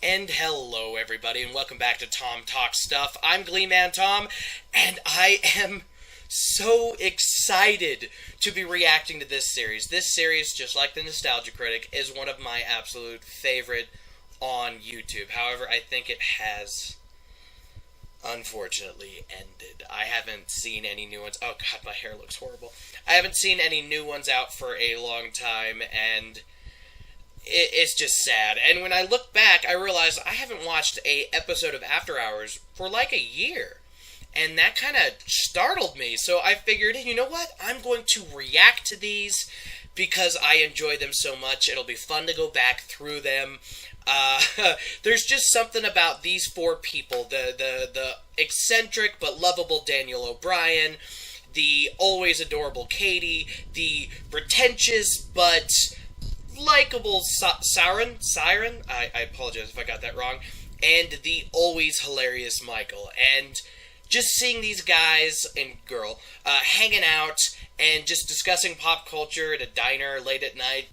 And hello everybody, and welcome back to Thom Talks Stuff. I'm Gleeman Thom, and I am so excited to be reacting to this series. This series, just like the Nostalgia Critic, is one of my absolute favorite on YouTube. However, I think it has unfortunately ended. I haven't seen any new ones. Oh god, my hair looks horrible. I haven't seen any new ones out for a long time, and it's just sad. And when I look back, I realize I haven't watched an episode of After Hours for like a year. And that kind of startled me. So I figured, you know what? I'm going to react to these because I enjoy them so much. It'll be fun to go back through them. There's just something about these four people. The eccentric but lovable Daniel O'Brien, the always adorable Katie, the pretentious but likable Siren, I apologize if I got that wrong, and the always hilarious Michael. And just seeing these guys and girl hanging out and just discussing pop culture at a diner late at night,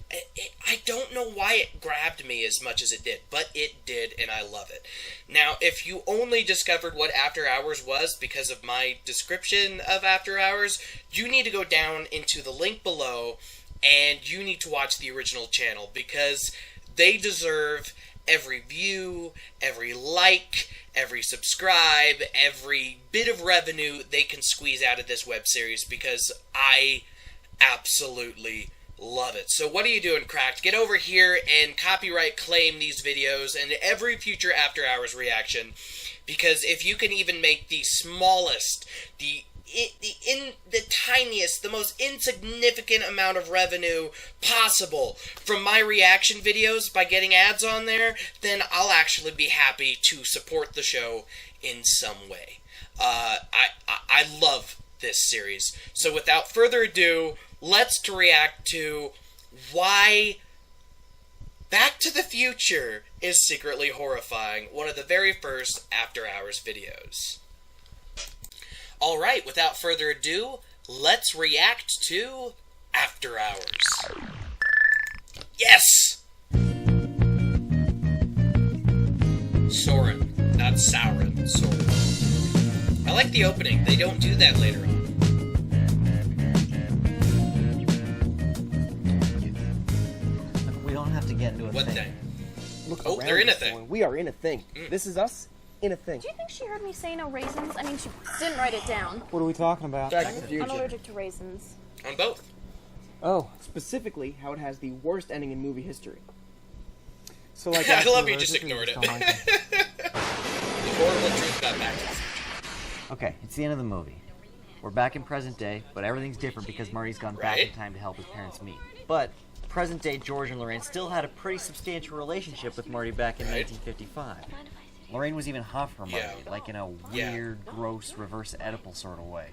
I don't know why it grabbed me as much as it did, but it did, and I love it. Now, if you only discovered what After Hours was because of my description of After Hours, you need to go down into the link below, and you need to watch the original channel, because they deserve every view, every like, every subscribe, every bit of revenue they can squeeze out of this web series, because I absolutely love it. So what are you doing, Cracked? Get over here and copyright claim these videos and every future After Hours reaction, because if you can even make the smallest, the tiniest, the most insignificant amount of revenue possible from my reaction videos by getting ads on there, then I'll actually be happy to support the show in some way. I love this series. So without further ado, let's react to why Back to the Future is secretly horrifying, one of the very first After Hours videos. Alright, without further ado, let's react to After Hours. Yes! Soren, not Sauron, Soren. I like the opening. They don't do that later on. Look, we don't have to get into a What thing. thing? Look Oh, around they're in a us, thing. Lauren. We are in a thing. This is us in a thing. Do you think she heard me say no raisins? I mean, she didn't write it down. What are we talking about? Back to the I'm Future. allergic to raisins. On both. Oh, Specifically, how it has the worst ending in movie history. so like I love you allergic, just or ignored it. don't like it? The horrible truth about Back to the Future. Okay, it's the end of the movie. We're back in present day, but everything's different because Marty's gone back in Right. time to help his parents meet. But present day George and Lorraine still had a pretty substantial relationship with Marty back in Right. 1955. Lorraine was even hot for Marty, Yeah. like in a Yeah. weird, gross, reverse Oedipal sort of way.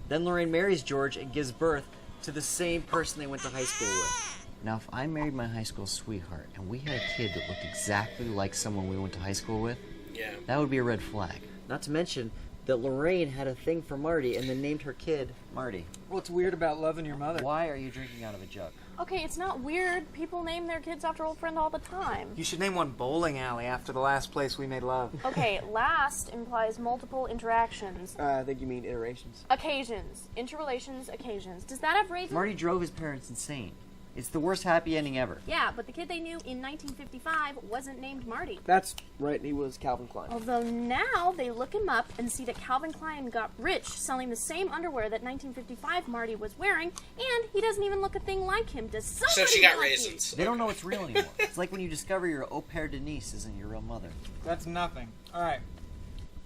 Then Lorraine marries George and gives birth to the same person they went to high school with. Now, if I married my high school sweetheart and we had a kid that looked exactly like someone we went to high school with, Yeah. that would be a red flag. Not to mention that Lorraine had a thing for Marty and then named her kid Marty. What's weird about loving your mother? Why are you drinking out of a jug? Okay, it's not weird. People name their kids after old friend all the time. You should name one bowling alley after the last place we made love. Okay, last implies multiple interactions. I think you mean iterations. Occasions. Interrelations, occasions. Does that have raisins? Marty drove his parents insane. It's the worst happy ending ever. Yeah, but the kid they knew in 1955 wasn't named Marty. That's right, he was Calvin Klein. Although now they look him up and see that Calvin Klein got rich selling the same underwear that 1955 Marty was wearing, and he doesn't even look a thing like him. Does somebody So she got like you? raisins. They don't know it's real anymore. It's like when you discover your au pair Denise isn't your real mother. That's nothing. Alright,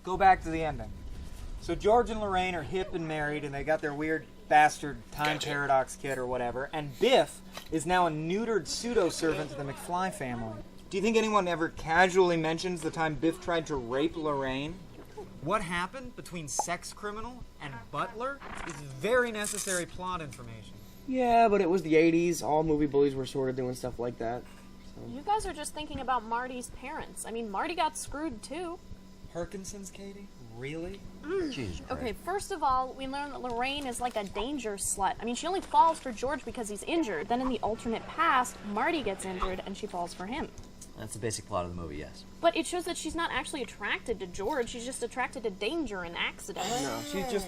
go back to the ending. So George and Lorraine are hip and married, and they got their weird bastard time Gotcha. paradox kid or whatever, and Biff is now a neutered pseudo-servant to the McFly family. Do you think anyone ever casually mentions the time Biff tried to rape Lorraine? What happened between sex criminal and butler is very necessary plot information. Yeah, but it was the 80s. All movie bullies were sort of doing stuff like that. You guys are just thinking about Marty's parents. I mean, Marty got screwed too. Parkinson's, Katie? Really? Jesus Christ. Okay, first of all, we learn that Lorraine is like a danger slut. I mean, she only falls for George because he's injured. Then in the alternate past, Marty gets injured and she falls for him. That's the basic plot of the movie, yes. But it shows that she's not actually attracted to George. She's just attracted to danger and accidents. No, she's just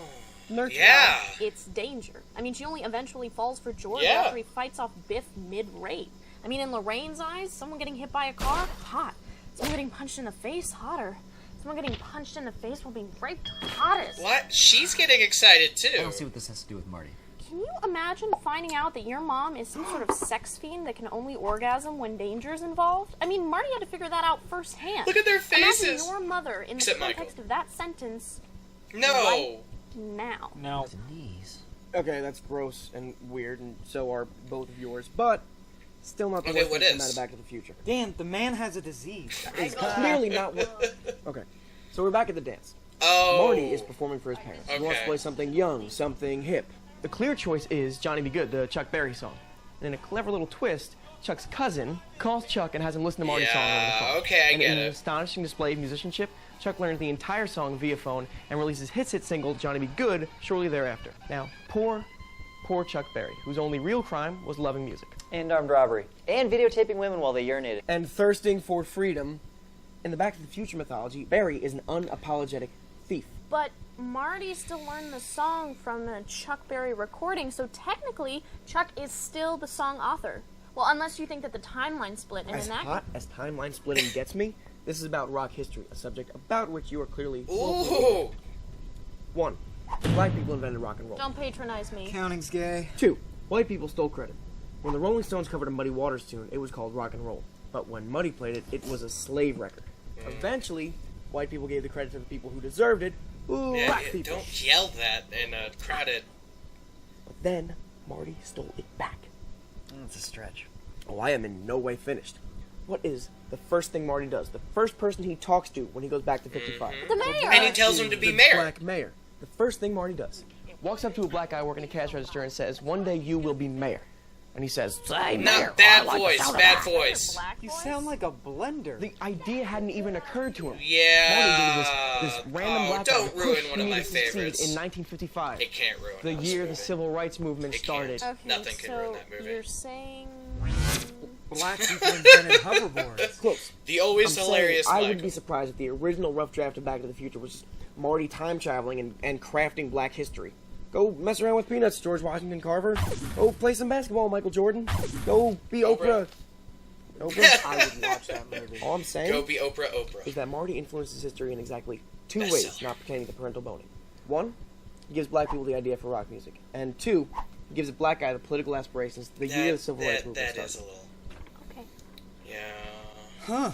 nurturing. Yeah. It's danger. I mean, she only eventually falls for George Yeah. after he fights off Biff mid-rape. I mean, in Lorraine's eyes, someone getting hit by a car, hot. Someone getting punched in the face, hotter. Someone getting punched in the face while being raped, hottest. What? She's getting excited I too. don't see what this has to do with Marty. Can you imagine finding out that your mom is some sort of sex fiend that can only orgasm when danger is involved? I mean, Marty had to figure that out firsthand. Look at their faces. Imagine your mother in Except the context Michael. of that sentence No. right now. No. Denise. Okay, that's gross and weird, and so are both of yours, but still not the Okay, worst what thing to come is? out of Back to the Future. Dan, the man has a disease. It's clearly not what... Okay, so we're back at the dance. Oh. Marty is performing for his parents. He wants to Okay. play something young, something hip. The clear choice is Johnny Be Good, the Chuck Berry song. And in a clever little twist, Chuck's cousin calls Chuck and has him listen to Marty's song over the Yeah, phone. okay, I and get in an it. astonishing display of musicianship, Chuck learns the entire song via phone and releases his hit single, Johnny Be Good, shortly thereafter. Now, poor Chuck Berry, whose only real crime was loving music. And armed robbery. And videotaping women while they urinated. And thirsting for freedom. In the Back to the Future mythology, Barry is an unapologetic thief. But Marty still learned the song from a Chuck Berry recording, so technically, Chuck is still the song author. Well, unless you think that the timeline split, and As in that hot as timeline splitting gets me, this is about rock history, a subject about which you are clearly... Ooh. 1. Black people invented rock and roll. don't patronize me. Counting's gay. 2. White people stole credit. When the Rolling Stones covered a Muddy Waters tune, it was called rock and roll. But when Muddy played it, it was a slave record. Eventually, white people gave the credit to the people who deserved it. Ooh, Yeah, black yeah, people. don't yell that in a crowded. But then, Marty stole it back. That's a stretch. Oh, I am in no way finished. What is the first thing Marty does? The first person he talks to when he goes back to 55. The mayor! And he tells him to be The mayor. black mayor. The first thing Marty does. Walks up to a black guy working a cash register and says, "One day you will be mayor." And he says, "Say, mayor." No, bad I like the voice, sound of bad that." voice. Black You voice? sound like a blender. The idea hadn't even occurred to him. Marty Yeah. was this random Oh, black guy don't who ruin pushed one of me my to succeed favorites. in 1955. It can't ruin The this year the movie. civil rights movement It started. can't. Okay, Nothing can so ruin that movie. you're saying... Black people invented hoverboards. Close. The always I'm saying hilarious I Michael. wouldn't be surprised if the original rough draft of Back to the Future was just Marty time traveling and crafting black history. Go mess around with peanuts, George Washington Carver. Go play some basketball, Michael Jordan. Go be Oprah. Oprah. I would watch that movie. All I'm saying Go be Oprah. is that Marty influences history in exactly two Bestseller. ways not pertaining to parental boning. 1, he gives black people the idea for rock music. And 2, he gives a black guy the political aspirations the year the civil rights movement that started. is a little. Okay. Yeah. Huh.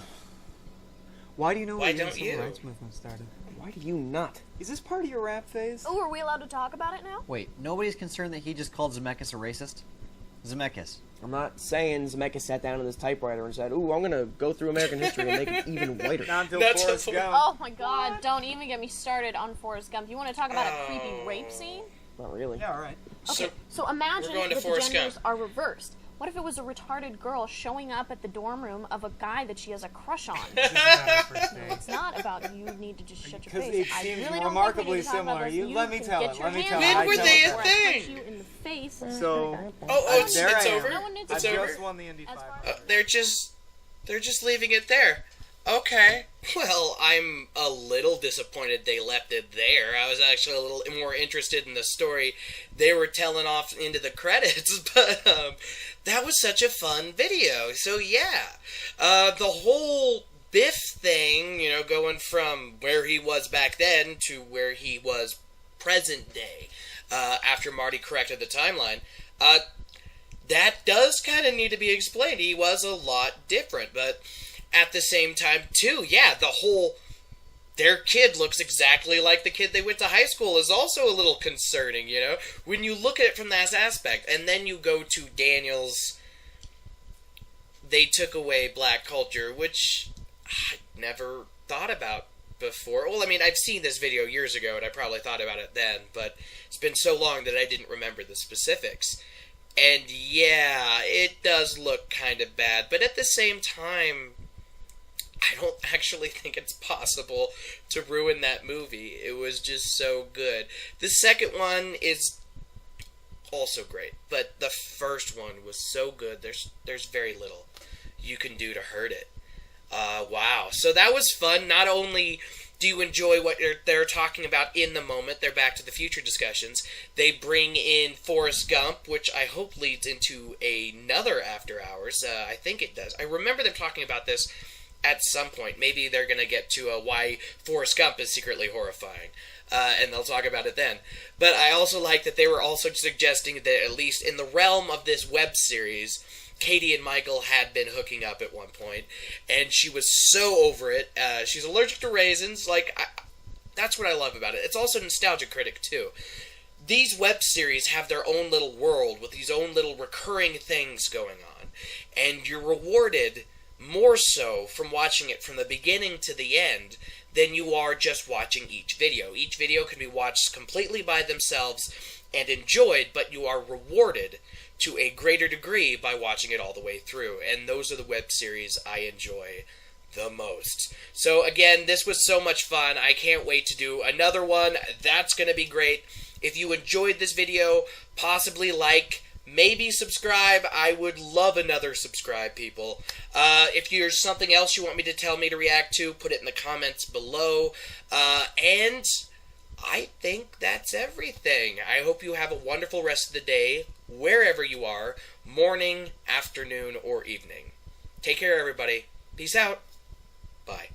Why do you know Why when the don't civil you? rights movement started? Why do you not? Is this part of your rap phase? Oh, are we allowed to talk about it now? Wait, nobody's concerned that he just called Zemeckis a racist? Zemeckis. I'm not saying Zemeckis sat down on his typewriter and said, "Ooh, I'm gonna go through American history and make it even whiter." Not until Not till Forrest For- Gump. Oh my god, don't even get me started on Forrest Gump. You want to talk about a creepy rape scene? Not really. Yeah, all right. Okay, so imagine we're going to that the Forrest genders Gump. are reversed. What if it was a retarded girl showing up at the dorm room of a guy that she has a crush on? It's not about you need to just shut your Because face. it I seems really don't remarkably think we need to talk about similar. this. You- let me can tell get it, your let me hands tell it. up When were before they a I thing? punch you in the face. So, Oh, there it's I am. over. No one needs I It's to- over. just won the Indy As far 500. They're just leaving it there. Okay. Well, I'm a little disappointed they left it there. I was actually a little more interested in the story they were telling off into the credits, but that was such a fun video. So yeah, the whole Biff thing, you know, going from where he was back then to where he was present day, after Marty corrected the timeline, that does kind of need to be explained. He was a lot different, but at the same time, too, yeah, the whole their kid looks exactly like the kid they went to high school is also a little concerning, you know? When you look at it from that aspect, and then you go to Daniel's they took away black culture, which I never thought about before. Well, I mean, I've seen this video years ago, and I probably thought about it then, but it's been so long that I didn't remember the specifics. And yeah, it does look kind of bad, but at the same time, I don't actually think it's possible to ruin that movie. It was just so good. The second one is also great, but the first one was so good. There's very little you can do to hurt it. Wow. So that was fun. Not only do you enjoy what they're talking about in the moment, their Back to the Future discussions, they bring in Forrest Gump, which I hope leads into another After Hours. I think it does. I remember them talking about this at some point. Maybe they're going to get to why Forrest Gump is secretly horrifying. And they'll talk about it then. But I also like that they were also suggesting that at least in the realm of this web series, Katie and Michael had been hooking up at one point, and she was so over it. She's allergic to raisins. That's what I love about it. It's also Nostalgia Critic, too. These web series have their own little world with these own little recurring things going on, and you're rewarded more so from watching it from the beginning to the end than you are just watching each video. Each video can be watched completely by themselves and enjoyed, but you are rewarded to a greater degree by watching it all the way through. And those are the web series I enjoy the most. So again, this was so much fun. I can't wait to do another one. That's going to be great. If you enjoyed this video, possibly like, maybe subscribe. I would love another subscribe, people. If there's something else you want me to tell me to react to, put it in the comments below. And I think that's everything. I hope you have a wonderful rest of the day, wherever you are, morning, afternoon, or evening. Take care, everybody. Peace out. Bye.